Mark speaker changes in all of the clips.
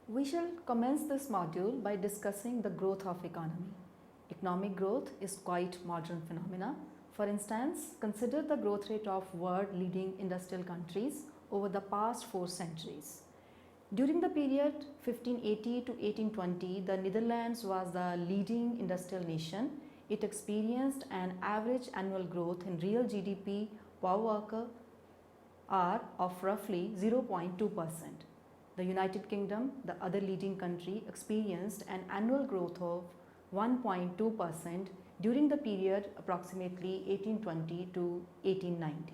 Speaker 1: We shall commence this module by discussing the growth of economy. Economic growth is quite modern phenomena. For instance, consider the growth rate of world leading industrial countries over the past 4 centuries. During the period 1580 to 1820, the Netherlands was the leading industrial nation. It experienced an average annual growth in real GDP per worker hour of roughly 0.2%. The United Kingdom, the other leading country, experienced an annual growth of 1.2% during the period approximately 1820 to 1890.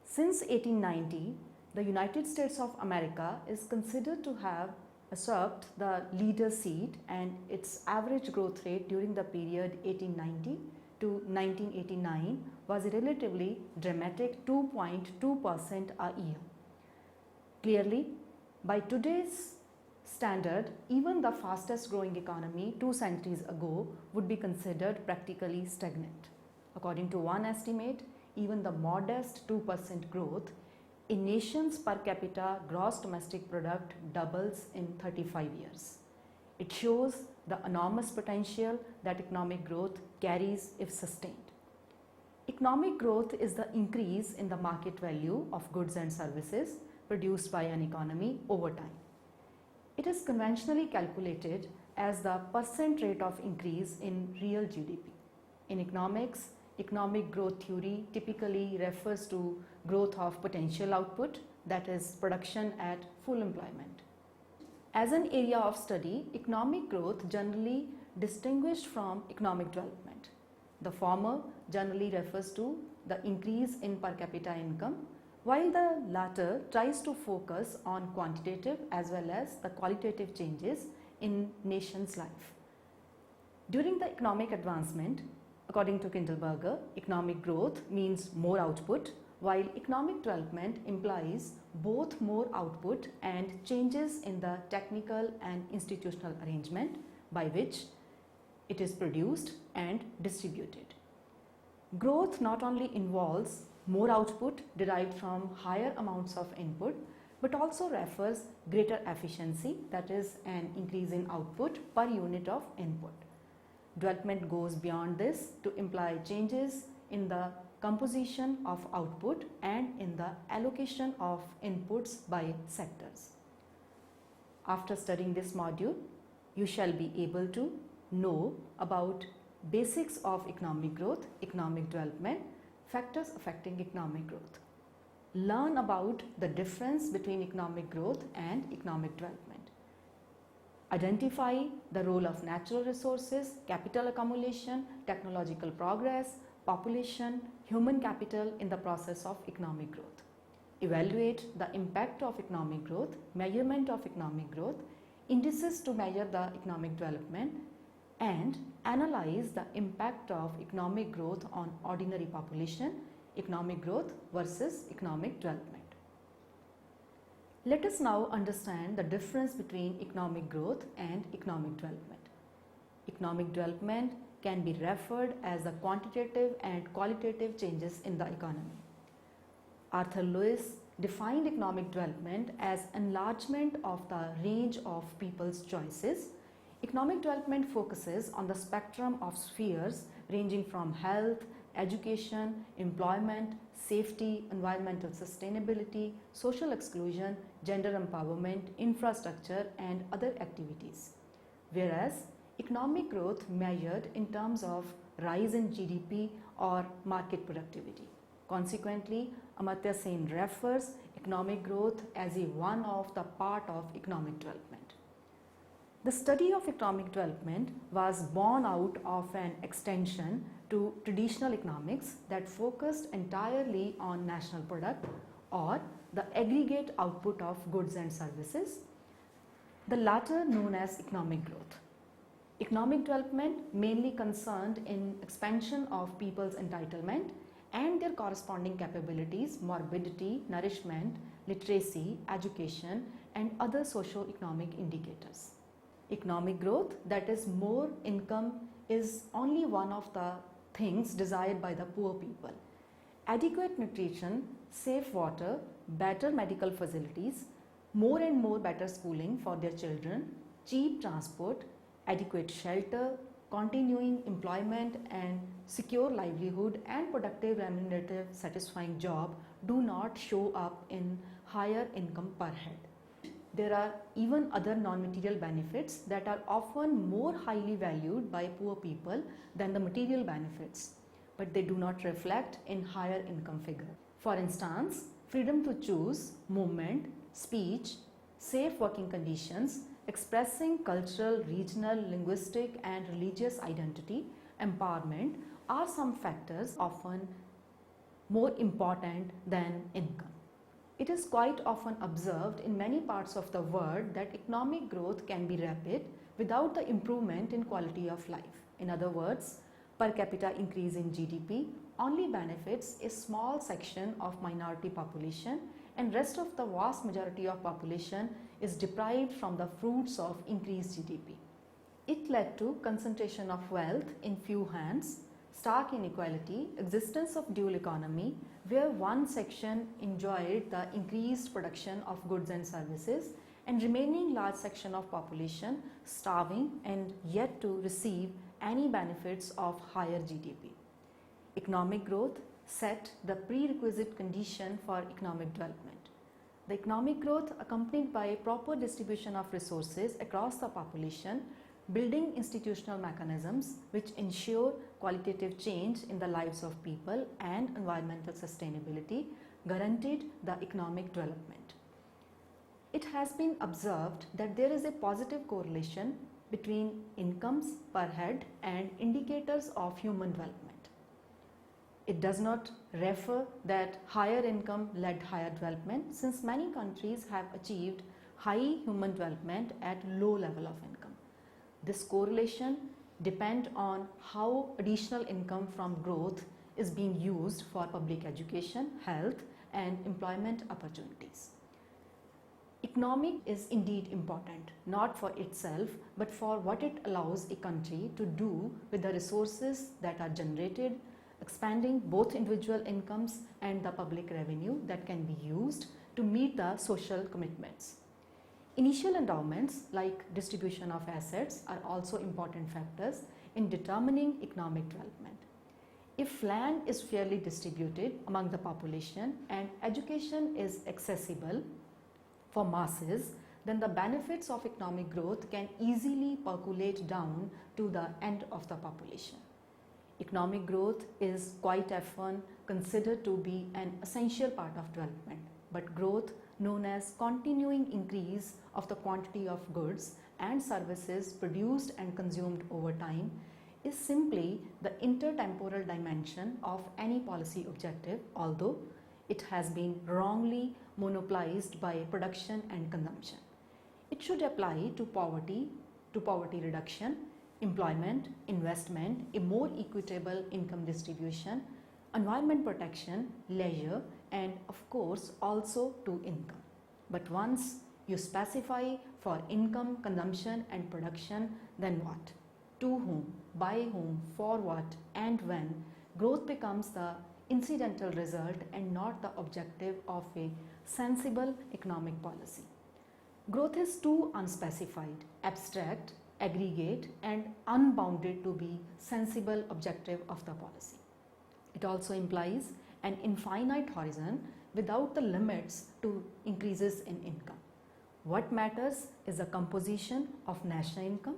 Speaker 1: Since 1890, the United States of America is considered to have usurped the leader's seat, and its average growth rate during the period 1890 to 1989 was a relatively dramatic 2.2% a year. Clearly, by today's standard, even the fastest growing economy 2 centuries ago would be considered practically stagnant. According to one estimate, even the modest 2% growth a nation's per capita gross domestic product doubles in 35 years. It shows the enormous potential that economic growth carries if sustained. Economic growth is the increase in the market value of goods and services produced by an economy over time. It is conventionally calculated as the percent rate of increase in real GDP. In economics, economic growth theory typically refers to growth of potential output, that is production at full employment. As an area of study, economic growth generally distinguished from economic development. The former generally refers to the increase in per capita income, while the latter tries to focus on quantitative as well as the qualitative changes in nation's life. During the economic advancement, according to Kindleberger, economic growth means more output, while economic development implies both more output and changes in the technical and institutional arrangement by which it is produced and distributed. Growth not only involves more output derived from higher amounts of input, but also refers greater efficiency, that is an increase in output per unit of input. Development goes beyond this to imply changes in the composition of output and in the allocation of inputs by sectors. After studying this module, you shall be able to know about basics of economic growth, economic development, factors affecting economic growth. Learn about the difference between economic growth and economic development. Identify the role of natural resources, capital accumulation, technological progress, population, human capital in the process of economic growth. Evaluate the impact of economic growth, measurement of economic growth, indices to measure the economic development, and analyze the impact of economic growth on ordinary population, economic growth versus economic development. Let us now understand the difference between economic growth and economic development. Economic development can be referred as the quantitative and qualitative changes in the economy. Arthur Lewis defined economic development as enlargement of the range of people's choices. Economic development focuses on the spectrum of spheres ranging from health, education, employment, safety, environmental sustainability, social exclusion, gender empowerment, infrastructure, and other activities. Whereas economic growth measured in terms of rise in GDP or market productivity. Consequently, Amartya Sen refers economic growth as a one of the part of economic development. The study of economic development was born out of an extension to traditional economics that focused entirely on national product or the aggregate output of goods and services, the latter known as economic growth. Economic development mainly concerned in expansion of people's entitlement and their corresponding capabilities, morbidity, nourishment, literacy, education, and other socio-economic indicators. Economic growth, that is more income, is only one of the things desired by the poor people. Adequate nutrition, safe water, better medical facilities, more and more better schooling for their children, cheap transport, adequate shelter, continuing employment and secure livelihood and productive remunerative satisfying job do not show up in higher income per head. There are even other non-material benefits that are often more highly valued by poor people than the material benefits, but they do not reflect in higher income figure. For instance, freedom to choose, movement, speech, safe working conditions, expressing cultural, regional, linguistic and religious identity, empowerment are some factors often more important than income. It is quite often observed in many parts of the world that economic growth can be rapid without the improvement in quality of life. In other words, per capita increase in GDP only benefits a small section of minority population and rest of the vast majority of population is deprived from the fruits of increased GDP. It led to concentration of wealth in few hands, stark inequality, existence of dual economy where one section enjoyed the increased production of goods and services and remaining large section of population starving and yet to receive any benefits of higher GDP. Economic growth set the prerequisite condition for economic development. The economic growth accompanied by proper distribution of resources across the population, building institutional mechanisms which ensure qualitative change in the lives of people and environmental sustainability guaranteed the economic development. It has been observed that there is a positive correlation between incomes per head and indicators of human development. It does not refer that higher income led higher development since many countries have achieved high human development at low level of income. This correlation depends on how additional income from growth is being used for public education, health and employment opportunities. Economic is indeed important, not for itself, but for what it allows a country to do with the resources that are generated, expanding both individual incomes and the public revenue that can be used to meet the social commitments. Initial endowments like distribution of assets are also important factors in determining economic development. If land is fairly distributed among the population and education is accessible for masses, then the benefits of economic growth can easily percolate down to the end of the population. Economic growth is quite often considered to be an essential part of development, but growth known as continuing increase of the quantity of goods and services produced and consumed over time is simply the intertemporal dimension of any policy objective, although it has been wrongly monopolized by production and consumption. It should apply to poverty reduction, employment, investment, a more equitable income distribution, environment protection, leisure, and of course also to income. But once you specify for income, consumption and production, then what? To whom, by whom, for what and when, growth becomes the incidental result and not the objective of a sensible economic policy. Growth is too unspecified, abstract, aggregate and unbounded to be sensible objective of the policy. It also implies an infinite horizon without the limits to increases in income. What matters is the composition of national income,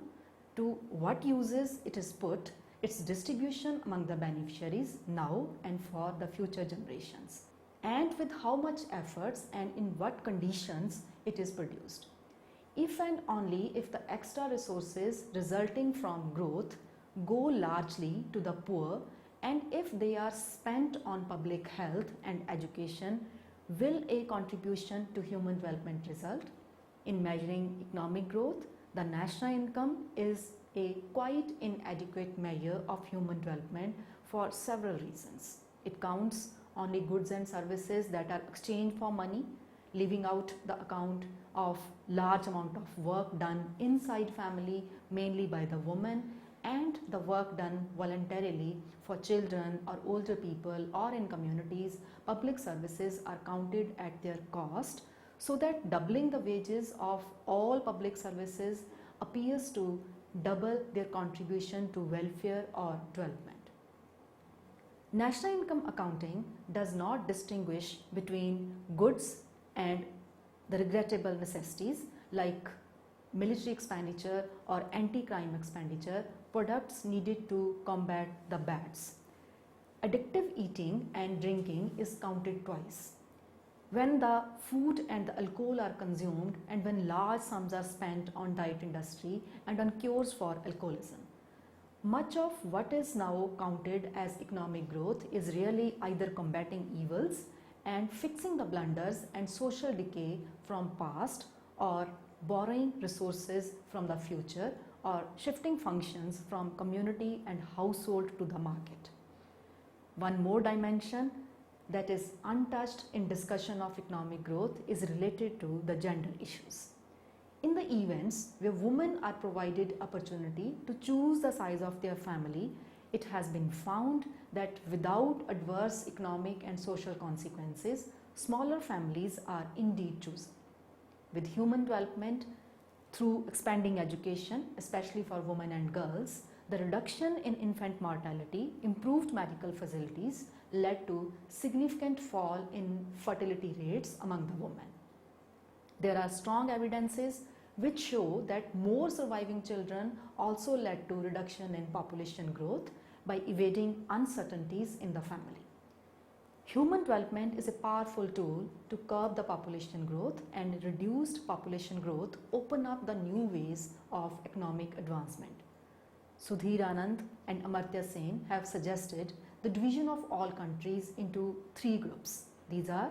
Speaker 1: to what uses it is put, its distribution among the beneficiaries now and for the future generations, and with how much efforts and in what conditions it is produced. If and only if the extra resources resulting from growth go largely to the poor and if they are spent on public health and education, will a contribution to human development result? In measuring economic growth, the national income is a quite inadequate measure of human development for several reasons. It counts only goods and services that are exchanged for money, leaving out the account of large amount of work done inside family, mainly by the woman, and the work done voluntarily for children or older people or in communities. Public services are counted at their cost, so that doubling the wages of all public services appears to double their contribution to welfare or development. National income accounting does not distinguish between goods and the regrettable necessities like military expenditure or anti-crime expenditure, products needed to combat the bads. Addictive eating and drinking is counted twice. When the food and the alcohol are consumed and when large sums are spent on diet industry and on cures for alcoholism. Much of what is now counted as economic growth is really either combating evils and fixing the blunders and social decay from past, or borrowing resources from the future, or shifting functions from community and household to the market. One more dimension that is untouched in discussion of economic growth is related to the gender issues. In the events where women are provided opportunity to choose the size of their family, it has been found that without adverse economic and social consequences, smaller families are indeed chosen. With human development, through expanding education, especially for women and girls, the reduction in infant mortality, improved medical facilities led to significant fall in fertility rates among the women. There are strong evidences which show that more surviving children also led to reduction in population growth by evading uncertainties in the family. Human development is a powerful tool to curb the population growth, and reduced population growth open up the new ways of economic advancement. Sudhir Anand and Amartya Sen have suggested the division of all countries into three groups. These are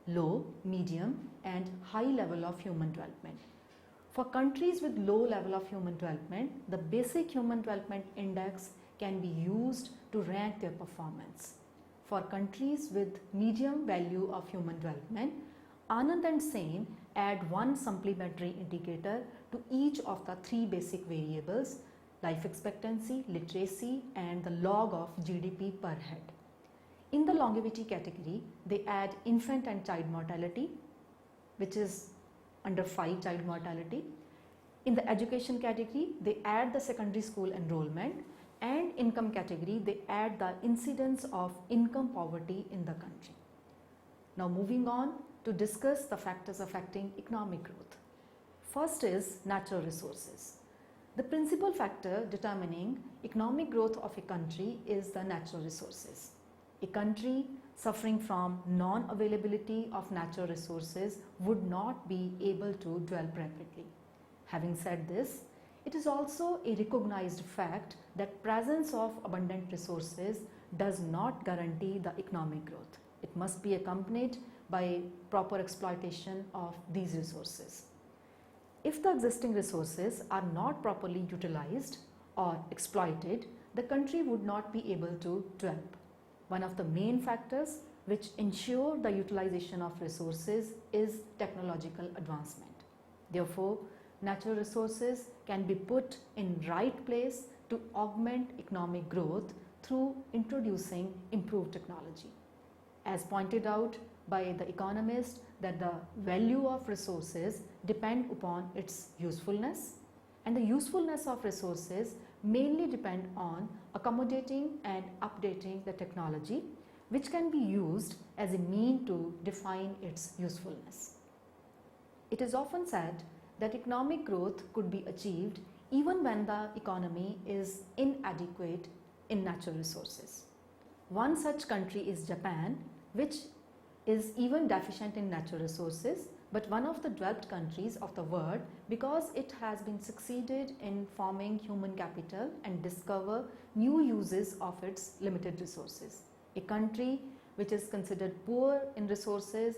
Speaker 1: low, medium and high level of human development. For countries with low level of human development, the basic human development index can be used to rank their performance. For countries with medium value of human development, Anand and Sen add one supplementary indicator to each of the three basic variables: life expectancy, literacy and the log of GDP per head. In the longevity category, they add infant and child mortality, which is under 5 child mortality. In the education category, they add the secondary school enrollment, and income category, they add the incidence of income poverty in the country. Now moving on to discuss the factors affecting economic growth. First is natural resources. The principal factor determining economic growth of a country is the natural resources. A country suffering from non-availability of natural resources would not be able to develop rapidly. Having said this, it is also a recognized fact that presence of abundant resources does not guarantee the economic growth. It must be accompanied by proper exploitation of these resources. If the existing resources are not properly utilized or exploited, the country would not be able to develop. One of the main factors which ensure the utilization of resources is technological advancement. Therefore, natural resources can be put in right place to augment economic growth through introducing improved technology. As pointed out by the economist, that the value of resources depend upon its usefulness, and the usefulness of resources mainly depend on accommodating and updating the technology, which can be used as a mean to define its usefulness. It is often said that economic growth could be achieved even when the economy is inadequate in natural resources. One such country is Japan, which is even deficient in natural resources, but one of the developed countries of the world because it has been succeeded in forming human capital and discover new uses of its limited resources. A country which is considered poor in resources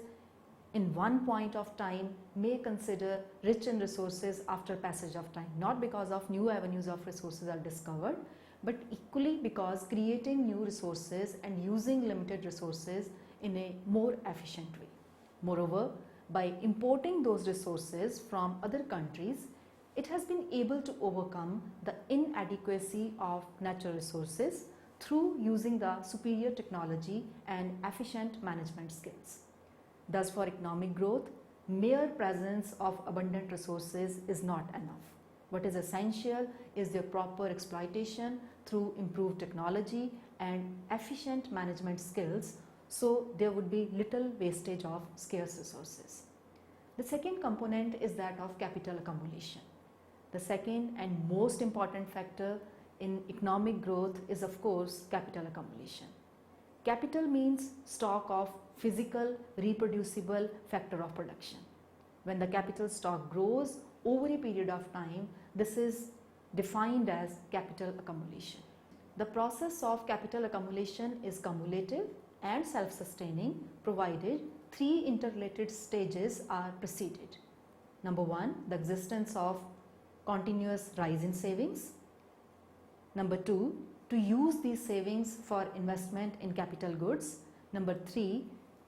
Speaker 1: in one point of time may consider rich in resources after passage of time, not because of new avenues of resources are discovered, but equally because creating new resources and using limited resources in a more efficient way. Moreover, by importing those resources from other countries, it has been able to overcome the inadequacy of natural resources through using the superior technology and efficient management skills. Thus, for economic growth, mere presence of abundant resources is not enough. What is essential is their proper exploitation through improved technology and efficient management skills, so there would be little wastage of scarce resources. The second component is that of capital accumulation. The second and most important factor in economic growth is, of course, capital accumulation. Capital means stock of physical, reproducible factor of production. When the capital stock grows over a period of time, this is defined as capital accumulation. The process of capital accumulation is cumulative and self-sustaining, provided three interrelated stages are preceded. Number one, the existence of continuous rise in savings. Number two, to use these savings for investment in capital goods. Number three,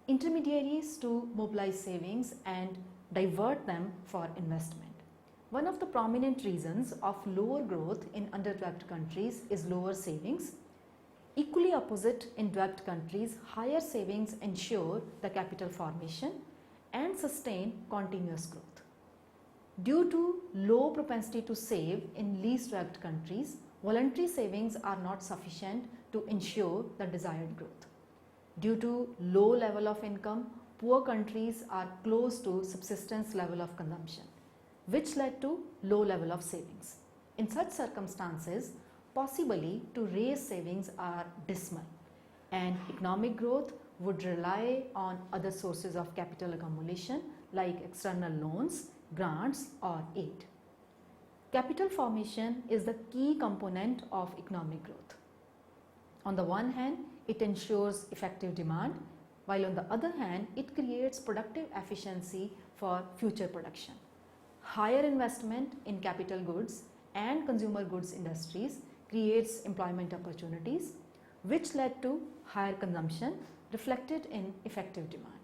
Speaker 1: intermediaries to mobilize savings and divert them for investment. One of the prominent reasons of lower growth in underdeveloped countries is lower savings. Equally opposite, in developed countries, higher savings ensure the capital formation and sustain continuous growth. Due to low propensity to save in least developed countries, voluntary savings are not sufficient to ensure the desired growth. Due to low level of income, poor countries are close to subsistence level of consumption, which led to low level of savings. In such circumstances, possibly to raise savings are dismal, and economic growth would rely on other sources of capital accumulation like external loans, grants or aid. Capital formation is the key component of economic growth. On the one hand, it ensures effective demand, while on the other hand, it creates productive efficiency for future production. Higher investment in capital goods and consumer goods industries creates employment opportunities, which led to higher consumption reflected in effective demand.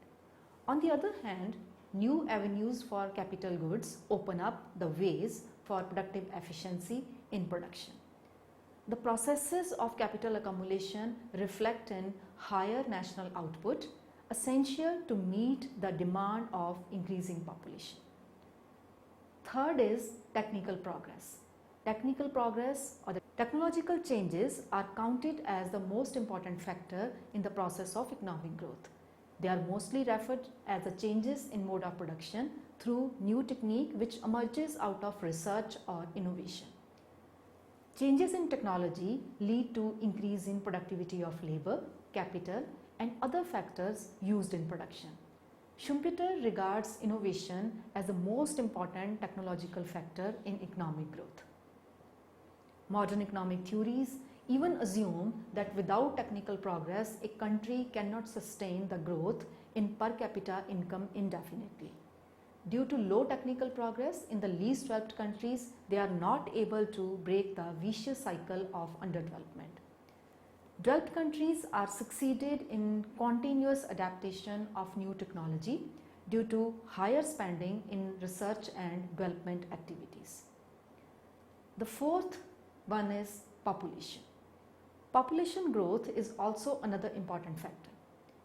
Speaker 1: On the other hand, new avenues for capital goods open up the ways for productive efficiency in production. The processes of capital accumulation reflect in higher national output, essential to meet the demand of increasing population. Third is technical progress. Technical progress or the technological changes are counted as the most important factor in the process of economic growth. They are mostly referred as the changes in mode of production through new technique which emerges out of research or innovation. Changes in technology lead to increase in productivity of labor, capital and other factors used in production. Schumpeter regards innovation as the most important technological factor in economic growth. Modern economic theories even assume that without technical progress, a country cannot sustain the growth in per capita income indefinitely. Due to low technical progress in the least developed countries, they are not able to break the vicious cycle of underdevelopment. Developed countries are succeeded in continuous adaptation of new technology due to higher spending in research and development activities. The fourth one is population. Population growth is also another important factor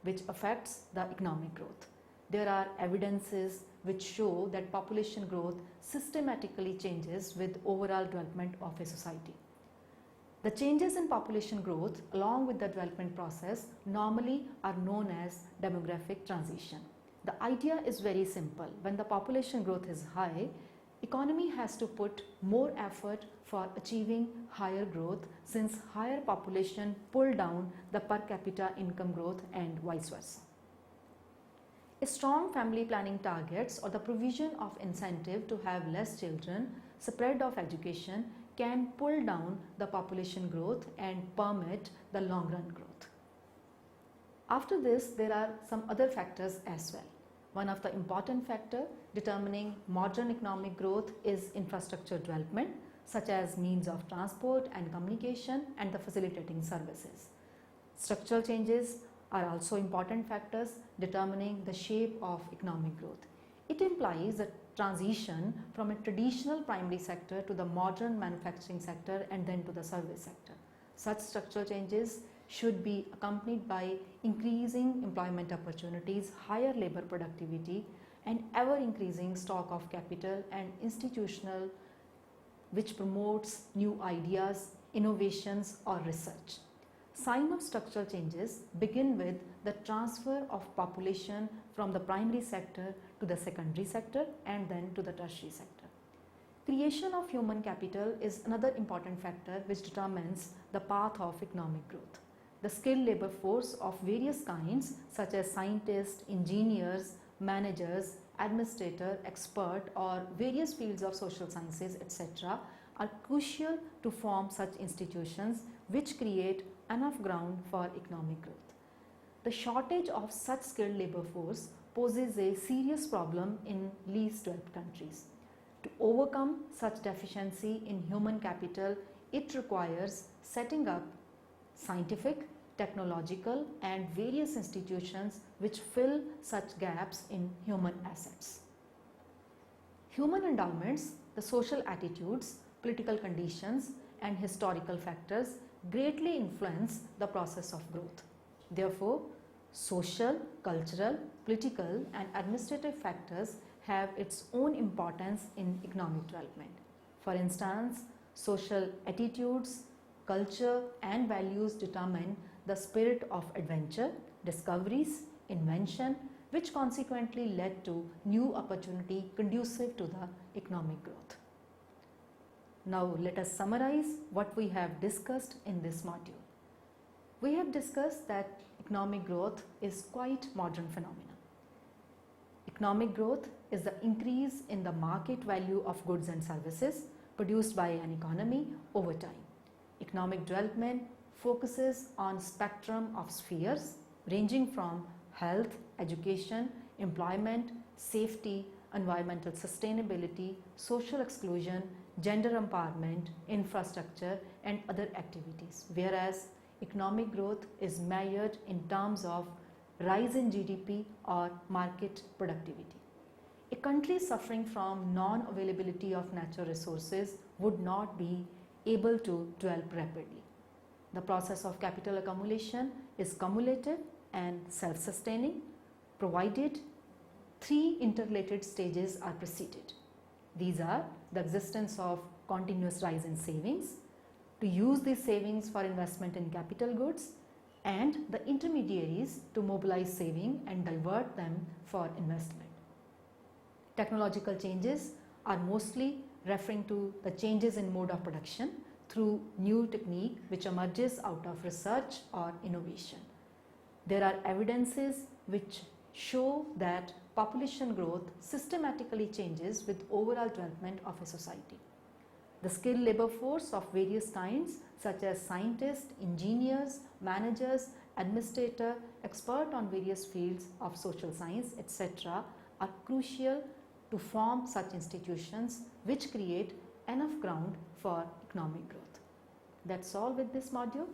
Speaker 1: which affects the economic growth. There are evidences which show that population growth systematically changes with overall development of a society. The changes in population growth along with the development process normally are known as demographic transition. The idea is very simple. When the population growth is high, economy has to put more effort for achieving higher growth, since higher population pull down the per capita income growth and vice versa. A strong family planning targets or the provision of incentive to have less children, spread of education can pull down the population growth and permit the long run growth. After this, there are some other factors as well. One of the important factors determining modern economic growth is infrastructure development, such as means of transport and communication and the facilitating services. Structural changes are also important factors determining the shape of economic growth. It implies a transition from a traditional primary sector to the modern manufacturing sector and then to the service sector. Such structural changes should be accompanied by increasing employment opportunities, higher labor productivity and ever increasing stock of capital and institutional which promotes new ideas, innovations or research. Sign of structural changes begin with the transfer of population from the primary sector to the secondary sector and then to the tertiary sector. Creation of human capital is another important factor which determines the path of economic growth. The skilled labor force of various kinds such as scientists, engineers, managers, administrator, expert or various fields of social sciences etc. are crucial to form such institutions which create enough ground for economic growth. The shortage of such skilled labor force poses a serious problem in least developed countries. To overcome such deficiency in human capital, it requires setting up scientific, technological and various institutions which fill such gaps in human assets. Human endowments, the social attitudes, political conditions and historical factors greatly influence the process of growth. Therefore, social, cultural, political and administrative factors have its own importance in economic development. For instance, social attitudes, culture and values determine the spirit of adventure, discoveries, invention, which consequently led to new opportunity conducive to the economic growth. Now let us summarize what we have discussed in this module. We have discussed that economic growth is quite modern phenomena. Economic growth is the increase in the market value of goods and services produced by an economy over time. Economic development focuses on spectrum of spheres ranging from health, education, employment, safety, environmental sustainability, social exclusion, gender empowerment, infrastructure and other activities, whereas economic growth is measured in terms of rise in GDP or market productivity. A country suffering from non-availability of natural resources would not be able to develop rapidly. The process of capital accumulation is cumulative and self-sustaining, provided three interrelated stages are preceded. These are the existence of continuous rise in savings, to use these savings for investment in capital goods, and the intermediaries to mobilize saving and divert them for investment. Technological changes are mostly referring to the changes in mode of production through new technique which emerges out of research or innovation. There are evidences which show that population growth systematically changes with overall development of a society. The skilled labor force of various kinds such as scientists, engineers, managers, administrator, expert on various fields of social science, etc. are crucial to form such institutions which create enough ground for economic growth. That's all with this module.